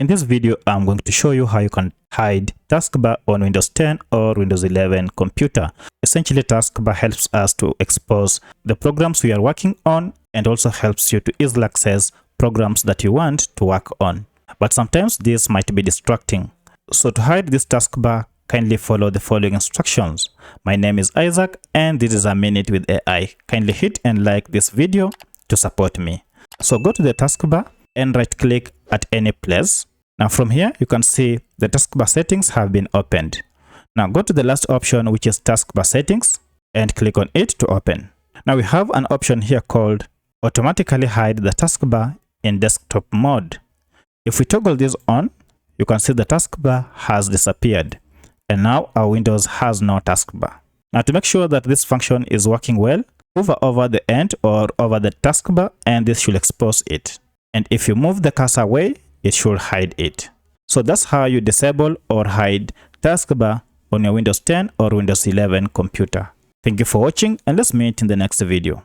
In this video, I'm going to show you how you can hide Taskbar on Windows 10 or Windows 11 computer. Essentially, Taskbar helps us to expose the programs we are working on and also helps you to easily access programs that you want to work on. But sometimes this might be distracting. So to hide this Taskbar, kindly follow the following instructions. My name is Isaac and this is A Minute with AI. Kindly hit and like this video to support me. So go to the Taskbar and right click at any place. Now from here you can see the Taskbar settings have been opened. Now go to the last option, which is Taskbar settings, and click on it to open. Now we have an option here called automatically hide the Taskbar in desktop mode. If we toggle this on, you can see the Taskbar has disappeared and now our Windows has no Taskbar. Now to make sure that this function is working well, hover over the end or over the Taskbar and this should expose it. And if you move the cursor away, it should hide it. So that's how you disable or hide Taskbar on your Windows 10 or Windows 11 computer. Thank you for watching and let's meet in the next video.